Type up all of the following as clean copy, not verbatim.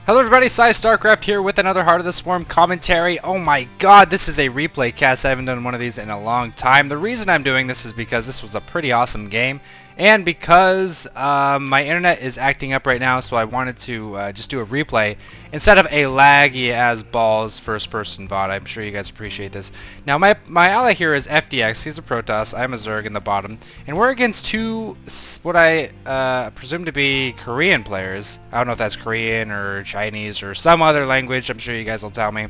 Hello everybody, PsyStarcraft here with another Heart of the Swarm commentary. Oh my god, this is a replay cast. I haven't done one of these in a long time. The reason I'm doing this is because this was a pretty awesome game, and because my internet is acting up right now, so I wanted to just do a replay instead of a laggy as balls first person VOD. I'm sure you guys appreciate this. Now my ally here is FDX. He's a Protoss. I'm a Zerg in the bottom, and we're against two what I presume to be Korean players. I don't know if that's Korean or Chinese or some other language. I'm sure you guys will tell me.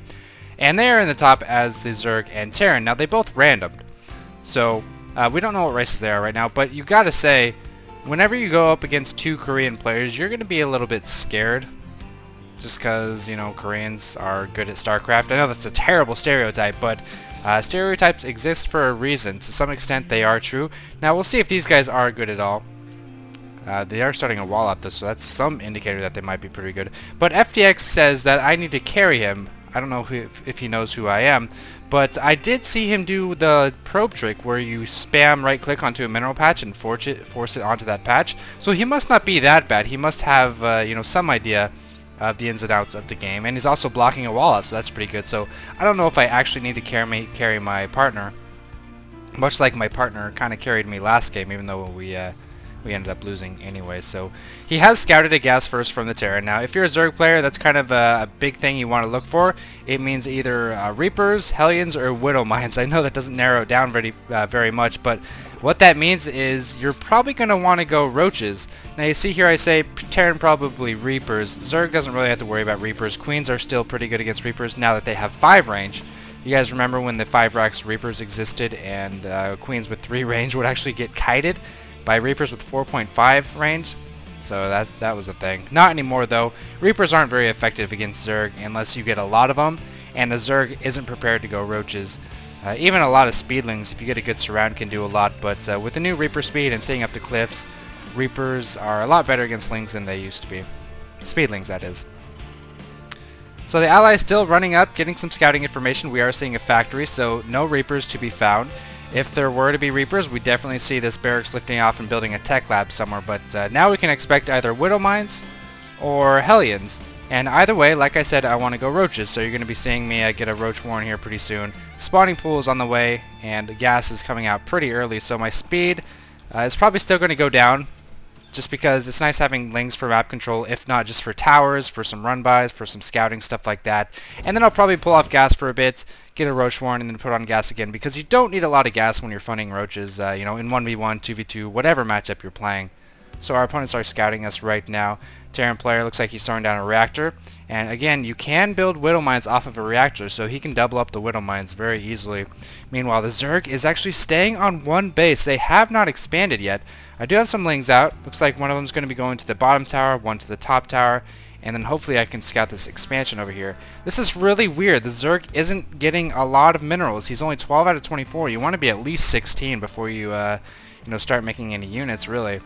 And they are in the top as the Zerg and Terran. Now they both randomed, so we don't know what races they are right now, but you gotta say, whenever you go up against two Korean players, you're gonna be a little bit scared. Just because, you know, Koreans are good at StarCraft. I know that's a terrible stereotype, but stereotypes exist for a reason. To some extent, they are true. Now, we'll see if these guys are good at all. They are starting a wall up, though, so that's some indicator that they might be pretty good. But FDX says that I need to carry him. I don't know if he knows who I am, but I did see him do the probe trick where you spam right-click onto a mineral patch and force it onto that patch. So he must not be that bad. He must have, you know, some idea of the ins and outs of the game, and he's also blocking a wall out, so that's pretty good. So I don't know if I actually need to carry my partner, much like my partner kind of carried me last game, even though we ended up losing anyway. So he has scouted a gas first from the Terran. Now if you're a Zerg player, that's kind of a big thing you want to look for. It means either Reapers, Hellions, or Widow Mines. I know that doesn't narrow it down very much, but what that means is you're probably going to want to go Roaches. Now you see here I say Terran probably Reapers. Zerg doesn't really have to worry about Reapers. Queens are still pretty good against Reapers now that they have 5 range. You guys remember when the 5 racks Reapers existed, and Queens with 3 range would actually get kited by Reapers with 4.5 range? So that was a thing. Not anymore though. Reapers aren't very effective against Zerg unless you get a lot of them, and the Zerg isn't prepared to go Roaches. Even a lot of Speedlings, if you get a good surround, can do a lot, but with the new Reaper speed and staying up the cliffs, Reapers are a lot better against Lings than they used to be. Speedlings, that is. So the ally is still running up, getting some scouting information. We are seeing a factory, so no Reapers to be found. If there were to be Reapers, we definitely see this barracks lifting off and building a tech lab somewhere, but now we can expect either Widow Mines or Hellions. And either way, like I said, I want to go Roaches, so you're going to be seeing me get a Roach Warren here pretty soon. Spawning pool is on the way, and gas is coming out pretty early, so my speed is probably still going to go down, just because it's nice having Lings for map control, if not just for towers, for some run-bys, for some scouting, stuff like that. And then I'll probably pull off gas for a bit, get a Roach Warren, and then put on gas again, because you don't need a lot of gas when you're funding Roaches, you know, in 1v1, 2v2, whatever matchup you're playing. So our opponents are scouting us right now. Terran player looks like he's throwing down a reactor. And again, you can build Widow Mines off of a reactor, so he can double up the Widow Mines very easily. Meanwhile, the Zerg is actually staying on one base. They have not expanded yet. I do have some Lings out. Looks like one of them is going to be going to the bottom tower, one to the top tower, and then hopefully I can scout this expansion over here. This is really weird. The Zerg isn't getting a lot of minerals. He's only 12 out of 24. You want to be at least 16 before you, you know, start making any units, really.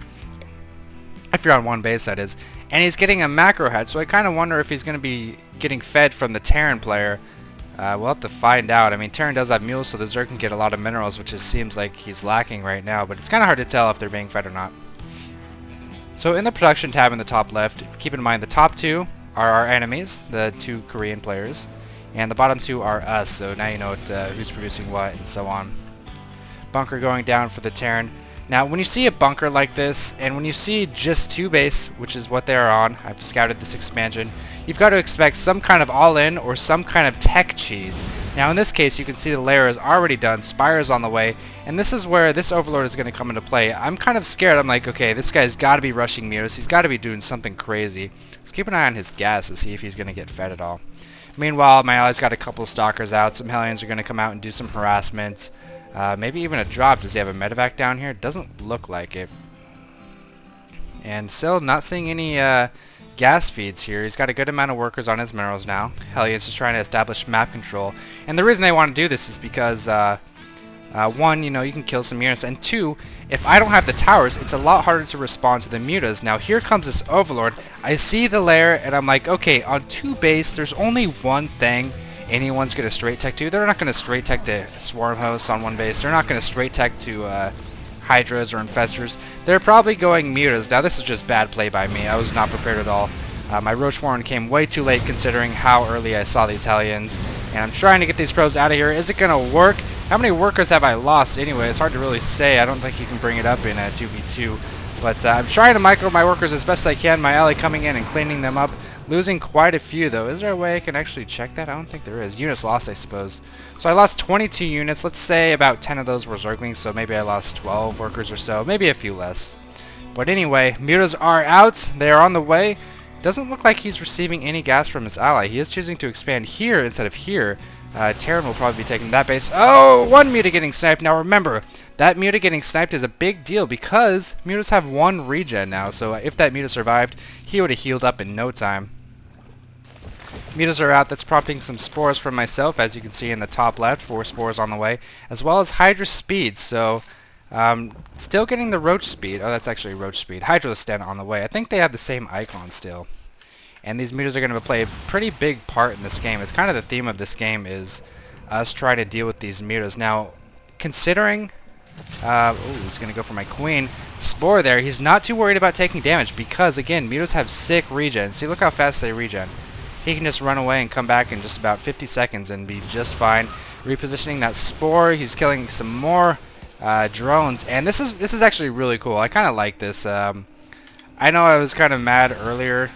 If you're on one base, that is. And he's getting a macro head, so I kind of wonder if he's going to be getting fed from the Terran player. We'll have to find out. I mean, Terran does have mules, so the Zerg can get a lot of minerals, which just seems like he's lacking right now, but it's kind of hard to tell if they're being fed or not. So in the production tab in the top left, keep in mind the top 2 are our enemies, the 2 Korean players, and the bottom 2 are us, so now you know who's producing what and so on. Bunker going down for the Terran. Now, when you see a bunker like this, and when you see just 2 base, which is what they're on, I've scouted this expansion, you've got to expect some kind of all-in or some kind of tech cheese. Now, in this case, you can see the layer is already done, Spire is on the way, and this is where this Overlord is going to come into play. I'm kind of scared. I'm like, okay, this guy's got to be rushing Mutas. He's got to be doing something crazy. Let's keep an eye on his gas to see if he's going to get fed at all. Meanwhile, my ally's got a couple of Stalkers out. Some Hellions are going to come out and do some harassment. Maybe even a drop. Does he have a medevac down here? Doesn't look like it. And still not seeing any gas feeds here. He's got a good amount of workers on his minerals now. Hellions just trying to establish map control. And the reason they want to do this is because, 1, you know, you can kill some units, and 2, if I don't have the towers, it's a lot harder to respond to the Mutas. Now here comes this Overlord. I see the lair, and I'm like, okay, on 2 base, there's only one thing anyone's going to straight tech to. They're not going to straight tech to Swarm Hosts on 1 base. They're not going to straight tech to Hydras or Infestors. They're probably going Mutas. Now this is just bad play by me. I was not prepared at all. My Roach Warren came way too late considering how early I saw these Hellions. And I'm trying to get these probes out of here. Is it going to work? How many workers have I lost anyway? It's hard to really say. I don't think you can bring it up in a 2v2. But I'm trying to micro my workers as best I can. My ally coming in and cleaning them up. Losing quite a few though. Is there a way I can actually check that? I don't think there is. Units lost, I suppose. So I lost 22 units. Let's say about 10 of those were Zerglings. So maybe I lost 12 workers or so. Maybe a few less. But anyway, Mutas are out. They are on the way. Doesn't look like he's receiving any gas from his ally. He is choosing to expand here instead of here. Terran will probably be taking that base. Oh, one Muta getting sniped. Now remember, that Muta getting sniped is a big deal because Mutas have 1 regen now. So if that Muta survived, he would have healed up in no time. Mutas are out. That's prompting some spores from myself, as you can see in the top left. 4 spores on the way, as well as Hydra speed. So still getting the Roach speed. Oh, that's actually Roach speed. Hydra stand on the way. I think they have the same icon still. And these Mutas are going to play a pretty big part in this game. It's kind of the theme of this game is us trying to deal with these Mutas. Now, considering... he's going to go for my Queen. Spore there. He's not too worried about taking damage because, again, Mutas have sick regen. See, look how fast they regen. He can just run away and come back in just about 50 seconds and be just fine. Repositioning that Spore. He's killing some more drones. And this is actually really cool. I kind of like this. I know I was kind of mad earlier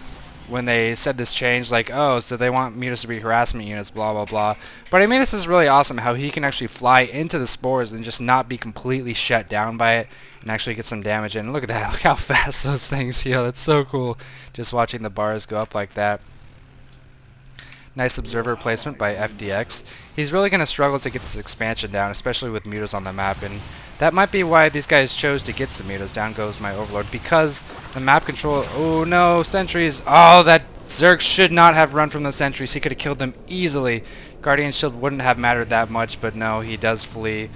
when they said this change, like, oh, so they want Mutas to be harassment units, blah, blah, blah. But I mean, this is really awesome how he can actually fly into the spores and just not be completely shut down by it and actually get some damage in. Look at that. Look how fast those things heal. That's so cool just watching the bars go up like that. Nice observer placement by FDX. He's really going to struggle to get this expansion down, especially with Mutas on the map, and that might be why these guys chose to get some Mutas. Down goes my Overlord, because the map control... Oh no, sentries! Oh, that Zerg should not have run from those sentries. He could have killed them easily. Guardian's Shield wouldn't have mattered that much, but no, he does flee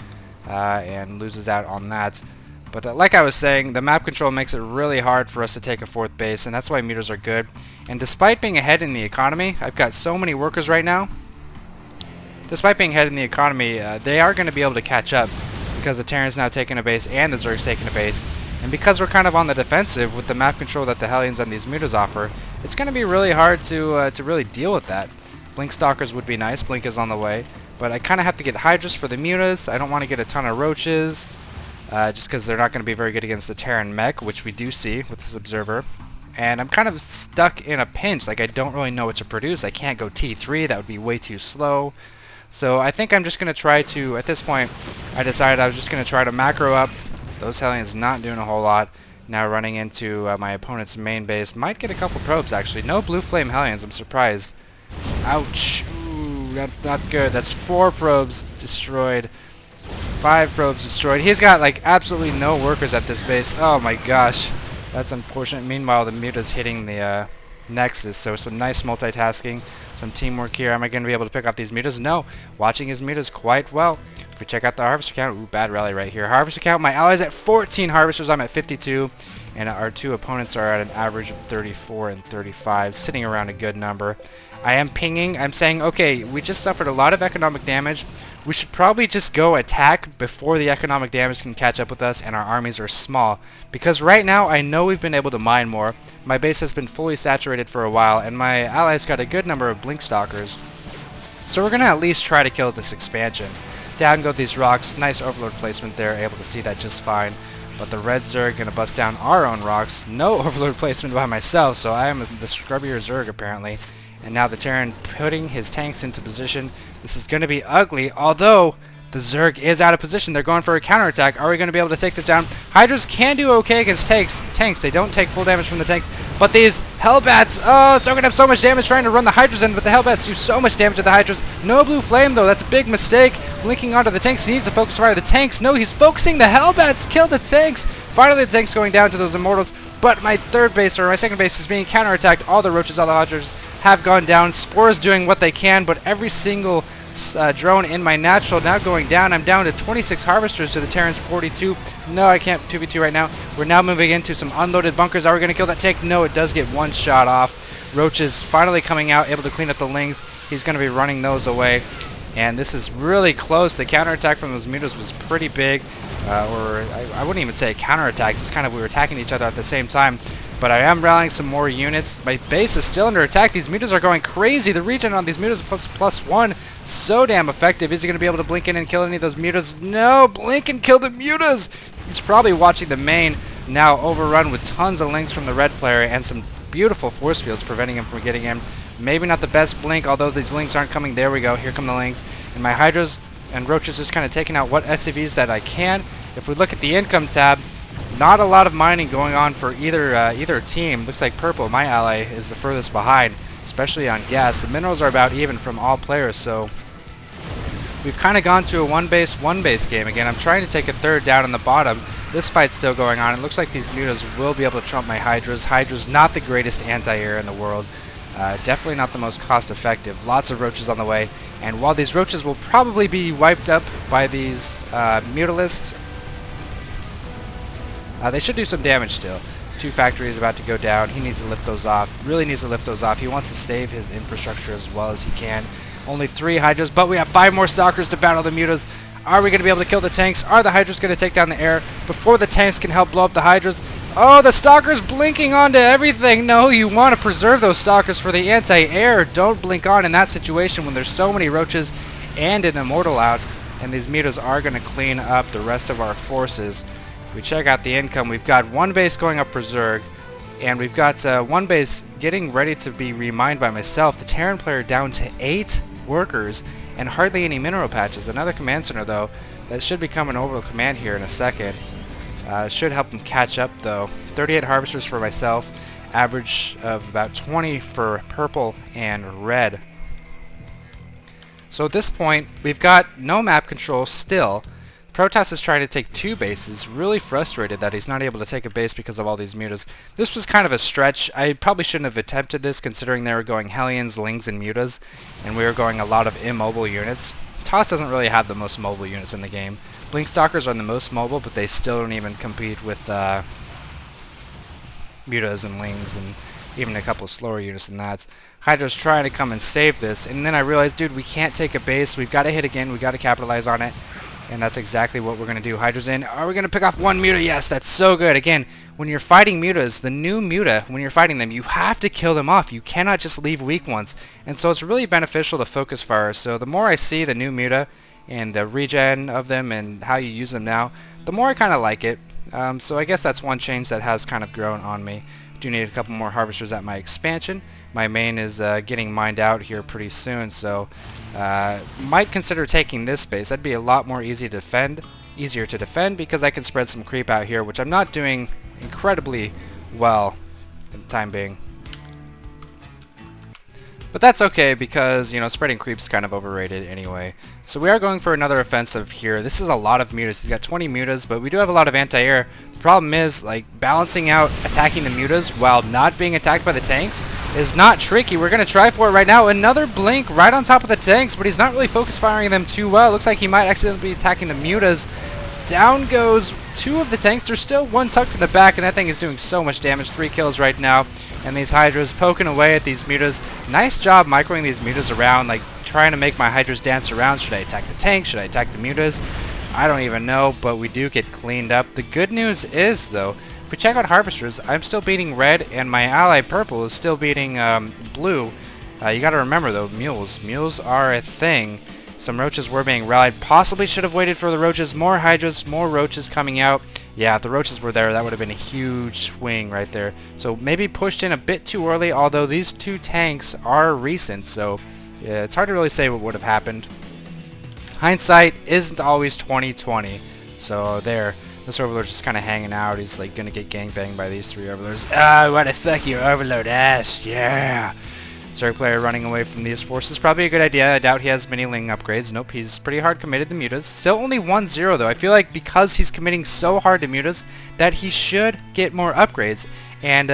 and loses out on that. But like I was saying, the map control makes it really hard for us to take a 4th base, and that's why Mutas are good. And despite being ahead in the economy, I've got so many workers right now. Despite being ahead in the economy, they are going to be able to catch up because the Terran's now taking a base and the Zerg's taking a base. And because we're kind of on the defensive with the map control that the Hellions and these Mutas offer, it's going to be really hard to really deal with that. Blink Stalkers would be nice. Blink is on the way. But I kind of have to get Hydras for the Mutas. I don't want to get a ton of Roaches. Just because they're not going to be very good against the Terran mech, which we do see with this observer. And I'm kind of stuck in a pinch. Like, I don't really know what to produce. I can't go T3. That would be way too slow. So I think I'm just going to try to, at this point, I decided I was just going to try to macro up. Those Hellions not doing a whole lot. Now running into my opponent's main base. Might get a couple probes, actually. No Blue Flame Hellions. I'm surprised. Ouch. Ooh, not good. That's 4 probes destroyed. 5 probes destroyed. He's got like absolutely no workers at this base. Oh my gosh. That's unfortunate. Meanwhile, the Muta's hitting the Nexus. So some nice multitasking. Some teamwork here. Am I going to be able to pick up these Mutas? No. Watching his Mutas quite well. If we check out the Harvester count. Ooh, bad rally right here. Harvester count. My allies at 14 Harvesters. I'm at 52. And our 2 opponents are at an average of 34 and 35. Sitting around a good number. I am pinging. I'm saying, okay, we just suffered a lot of economic damage. We should probably just go attack before the economic damage can catch up with us and our armies are small. Because right now I know we've been able to mine more. My base has been fully saturated for a while and my allies got a good number of Blink Stalkers. So we're going to at least try to kill this expansion. Down go these rocks. Nice Overlord placement there. Able to see that just fine. But the red Zerg going to bust down our own rocks. No Overlord placement by myself, so I am the scrubbier Zerg apparently. And now the Terran putting his tanks into position. This is going to be ugly, although the Zerg is out of position. They're going for a counterattack. Are we going to be able to take this down? Hydras can do okay against tanks. They don't take full damage from the tanks. But these Hellbats, oh, it's going to have so much damage trying to run the Hydras in, but the Hellbats do so much damage to the Hydras. No Blue Flame, though. That's a big mistake. Linking onto the tanks. He needs to focus fire the tanks. No, he's focusing the Hellbats. Kill the tanks. Finally, the tanks going down to those Immortals. But my third base, or my second base, is being counterattacked. All the Roaches, all the Hydras have gone down. Spores doing what they can, but every single drone in my natural now going down. I'm down to 26 Harvesters to the Terran's 42. No, I can't 2v2 right now. We're now moving into some unloaded bunkers. Are we going to kill that tank? No, it does get one shot off. Roach is finally coming out, able to clean up the Lings. He's going to be running those away. And this is really close. The counterattack from those Mutas was pretty big. Or I wouldn't even say a counterattack. Just kind of we were attacking each other at the same time. But I am rallying some more units. My base is still under attack. These Mutas are going crazy. The regen on these Mutas is +1. So damn effective. Is he going to be able to blink in and kill any of those Mutas? No! Blink and kill the Mutas! He's probably watching the main now overrun with tons of links from the red player and some beautiful force fields preventing him from getting in. Maybe not the best blink, although these links aren't coming. There we go. Here come the links. And my Hydras and Roaches just kind of taking out what SCVs that I can. If we look at the income tab, not a lot of mining going on for either team. Looks like purple, my ally, is the furthest behind, especially on gas. The minerals are about even from all players, so we've kind of gone to a one base game again. I'm trying to take a third down in the bottom. This fight's still going on. It looks like these Mutas will be able to trump my Hydras. Hydra's not the greatest anti-air in the world. Definitely not the most cost-effective. Lots of Roaches on the way. And while these Roaches will probably be wiped up by these Mutalisks, they should do some damage still. 2 factories about to go down. He needs to lift those off. Really needs to lift those off. He wants to save his infrastructure as well as he can. Only 3 Hydras, but we have 5 more Stalkers to battle the Mutas. Are we going to be able to kill the tanks? Are the Hydras going to take down the air before the tanks can help blow up the Hydras? Oh, the Stalker's blinking onto everything. No, you want to preserve those Stalkers for the anti-air. Don't blink on in that situation when there's so many Roaches and an Immortal out. And these Mutas are going to clean up the rest of our forces. If we check out the income, we've got 1 base going up for Zerg, and we've got 1 base getting ready to be remined by myself. The Terran player down to 8 workers and hardly any mineral patches. Another command center, though, that should become an orbital command here in a second. Should help him catch up, though. 38 harvesters for myself, average of about 20 for purple and red. So at this point, we've got no map control still. Protoss is trying to take 2 bases, really frustrated that he's not able to take a base because of all these Mutas. This was kind of a stretch. I probably shouldn't have attempted this considering they were going Hellions, Lings, and Mutas, and we were going a lot of immobile units. TOS doesn't really have the most mobile units in the game. Blink Stalkers are the most mobile, but they still don't even compete with Mutas and Lings and even a couple slower units than that. Hydra's trying to come and save this, and then I realized, dude, we can't take a base. We've got to hit again. We've got to capitalize on it. And that's exactly what we're going to do. Hydra's in. Are we going to pick off 1 Muta? Yes, that's so good. Again, when you're fighting Mutas, the new Muta, when you're fighting them, you have to kill them off. You cannot just leave weak ones. And so it's really beneficial to focus fire. So the more I see the new Muta and the regen of them and how you use them now, the more I kind of like it. So I guess that's one change that has kind of grown on me. Do need a couple more harvesters at my expansion. My main is getting mined out here pretty soon, so might consider taking this base. That'd be a lot more easier to defend because I can spread some creep out here, which I'm not doing incredibly well in the time being. But that's okay because, you know, spreading creep's kind of overrated anyway. So we are going for another offensive here. This is a lot of Mutas. He's got 20 Mutas, but we do have a lot of anti-air. The problem is, like, balancing out attacking the Mutas while not being attacked by the tanks is not tricky. We're going to try for it right now. Another blink right on top of the tanks, but he's not really focus firing them too well. Looks like he might accidentally be attacking the Mutas. Down goes 2 of the tanks. There's still 1 tucked in the back, and that thing is doing so much damage. 3 kills right now. And these Hydras poking away at these Mutas. Nice job microing these Mutas around, like trying to make my Hydras dance around. Should I attack the tank? Should I attack the Mutas? I don't even know, but we do get cleaned up. The good news is, though, if we check out Harvesters, I'm still beating red, and my ally purple is still beating blue. You gotta remember, though, mules. Mules are a thing. Some Roaches were being rallied. Possibly should have waited for the Roaches. More Hydras, more Roaches coming out. Yeah, if the Roaches were there, that would have been a huge swing right there. So maybe pushed in a bit too early, although these 2 tanks are recent, so yeah, it's hard to really say what would have happened. Hindsight isn't always 20/20. So there, this Overlord's just kind of hanging out. He's like gonna get gangbanged by these 3 Overlords. Ah, what a fuck your Overlord ass, yeah! Zerg player running away from these forces, probably a good idea. I doubt he has many Ling upgrades. Nope, he's pretty hard committed to Mutas. Still only 1-0 though. I feel like because he's committing so hard to Mutas that he should get more upgrades. And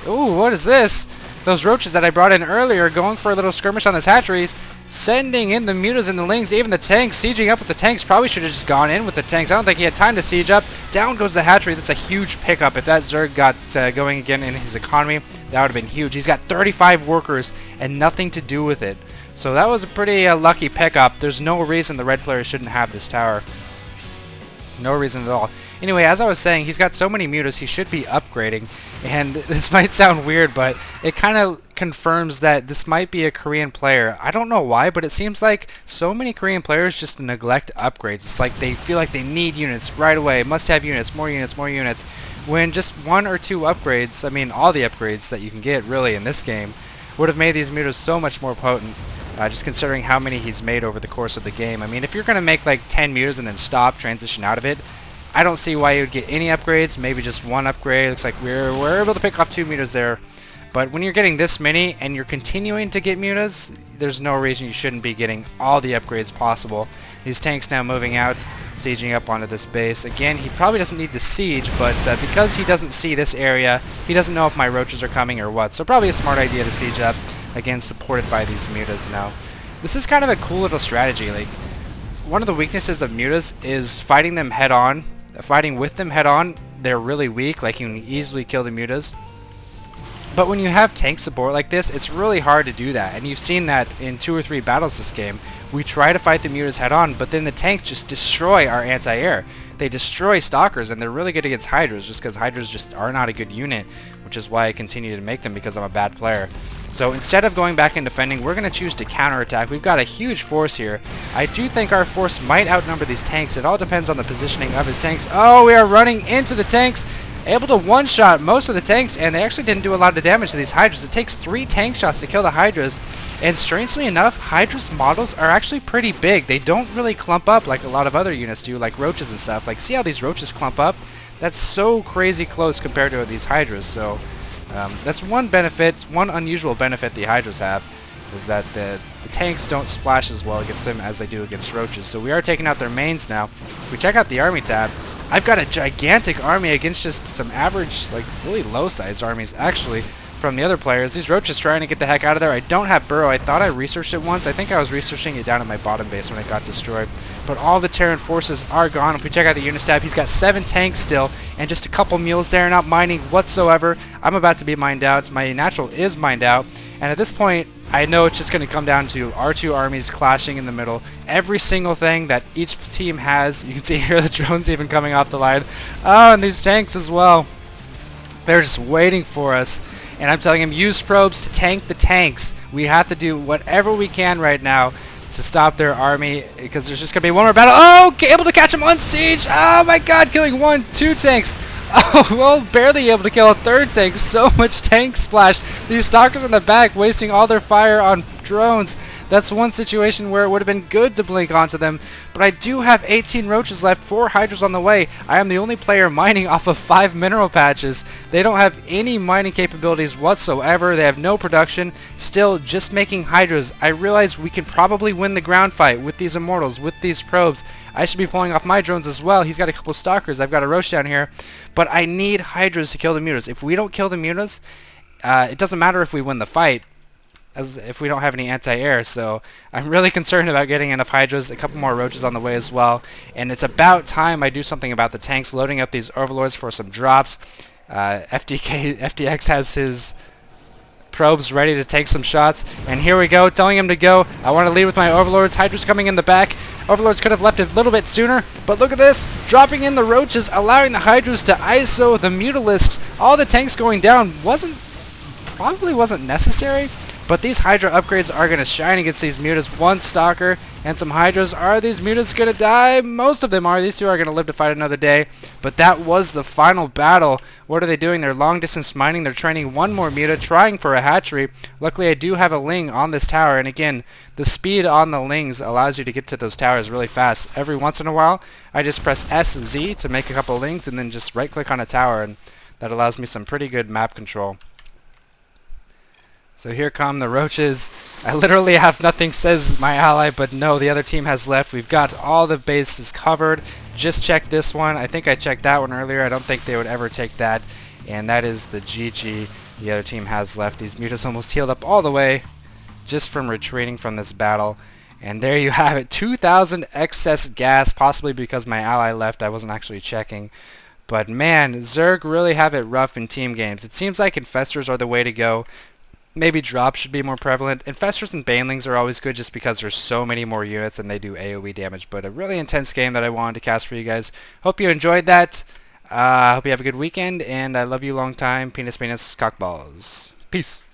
ooh, what is this? Those Roaches that I brought in earlier going for a little skirmish on this hatcheries, sending in the Mutas and the Lings, even the tanks, sieging up with the tanks. Probably should have just gone in with the tanks. I don't think he had time to siege up. Down goes the hatchery. That's a huge pickup. If that Zerg got going again in his economy, that would have been huge. He's got 35 workers and nothing to do with it. So that was a pretty lucky pickup. There's no reason the red player shouldn't have this tower. No reason at all. Anyway, as I was saying, he's got so many Mutas, he should be upgrading. And this might sound weird, but it kind of confirms that this might be a Korean player. I don't know why, but it seems like so many Korean players just neglect upgrades. It's like they feel like they need units right away, must have units, more units, more units. When just 1 or 2 upgrades, I mean all the upgrades that you can get really in this game, would have made these Mutas so much more potent. Just considering how many he's made over the course of the game. I mean, if you're going to make like 10 Mutas and then stop, transition out of it, I don't see why you would get any upgrades, maybe just 1 upgrade. Looks like we're able to pick off 2 Mutas there. But when you're getting this many and you're continuing to get Mutas, there's no reason you shouldn't be getting all the upgrades possible. These tanks now moving out, sieging up onto this base. Again, he probably doesn't need to siege, but because he doesn't see this area, he doesn't know if my roaches are coming or what. So probably a smart idea to siege up. Again, supported by these Mutas now. This is kind of a cool little strategy. Like, one of the weaknesses of Mutas is fighting them head on. Fighting with them head on, they're really weak. Like, you can easily kill the Mutas. But when you have tank support like this, it's really hard to do that. And you've seen that in 2 or 3 battles this game. We try to fight the Mutas head on, but then the tanks just destroy our anti-air. They destroy Stalkers, and they're really good against Hydras, just because Hydras just are not a good unit, which is why I continue to make them, because I'm a bad player. So instead of going back and defending, we're going to choose to counterattack. We've got a huge force here. I do think our force might outnumber these tanks. It all depends on the positioning of his tanks. Oh, we are running into the tanks. Able to one-shot most of the tanks, and they actually didn't do a lot of damage to these Hydras. It takes 3 tank shots to kill the Hydras. And strangely enough, Hydra's models are actually pretty big. They don't really clump up like a lot of other units do, like roaches and stuff. Like, see how these roaches clump up? That's so crazy close compared to these Hydras. So that's one benefit, one unusual benefit the Hydras have, is that the tanks don't splash as well against them as they do against roaches. So we are taking out their mains now. If we check out the army tab, I've got a gigantic army against just some average, like really low-sized armies actually from the other players. These roaches trying to get the heck out of there. I don't have Burrow. I thought I researched it once. I think I was researching it down at my bottom base when it got destroyed. But all the Terran forces are gone. If we check out the unit tab, he's got 7 tanks still and just a couple mules there, not mining whatsoever. I'm about to be mined out. My natural is mined out. And at this point, I know it's just going to come down to our 2 armies clashing in the middle. Every single thing that each team has. You can see here the drones even coming off the line. Oh, and these tanks as well. They're just waiting for us. And I'm telling him, use probes to tank the tanks. We have to do whatever we can right now to stop their army, because there's just going to be one more battle. Oh, able to catch him on siege. Oh my god, killing 1, 2 tanks. Oh, well, barely able to kill a 3rd tank. So much tank splash. These Stalkers in the back wasting all their fire on drones. That's one situation where it would have been good to blink onto them, but I do have 18 roaches left, 4 Hydras on the way. I am the only player mining off of 5 mineral patches. They don't have any mining capabilities whatsoever. They have no production. Still, just making Hydras. I realize we can probably win the ground fight with these Immortals, with these probes. I should be pulling off my drones as well. He's got a couple Stalkers. I've got a Roach down here, but I need Hydras to kill the Mutas. If we don't kill the Mutas, it doesn't matter if we win the fight, as if we don't have any anti-air. So I'm really concerned about getting enough Hydras, a couple more roaches on the way as well. And it's about time I do something about the tanks, loading up these overlords for some drops. FDX has his probes ready to take some shots, and here we go, telling him to go. I want to lead with my overlords. Hydras coming in the back. Overlords could have left a little bit sooner, but look at this, dropping in the roaches, allowing the Hydras to ISO the Mutalisks. All the tanks going down probably wasn't necessary. But these Hydra upgrades are going to shine against these Mutas. 1 Stalker and some Hydras. Are these Mutas going to die? Most of them are. These 2 are going to live to fight another day. But that was the final battle. What are they doing? They're long distance mining. They're training 1 more Muta, trying for a hatchery. Luckily, I do have a Ling on this tower. And again, the speed on the Lings allows you to get to those towers really fast. Every once in a while, I just press SZ to make a couple Lings and then just right click on a tower. And that allows me some pretty good map control. So here come the roaches. I literally have nothing, says my ally, but no, the other team has left. We've got all the bases covered. Just checked this one. I think I checked that one earlier. I don't think they would ever take that. And that is the GG the other team has left. These Mutas almost healed up all the way just from retreating from this battle. And there you have it. 2,000 excess gas, possibly because my ally left. I wasn't actually checking. But man, Zerg really have it rough in team games. It seems like Infestors are the way to go. maybe drops should be more prevalent. Infestors and Banelings are always good just because there's so many more units and they do AoE damage. But a really intense game that I wanted to cast for you guys. Hope you enjoyed that. Hope you have a good weekend, and I love you long time. Penis, cockballs. Peace.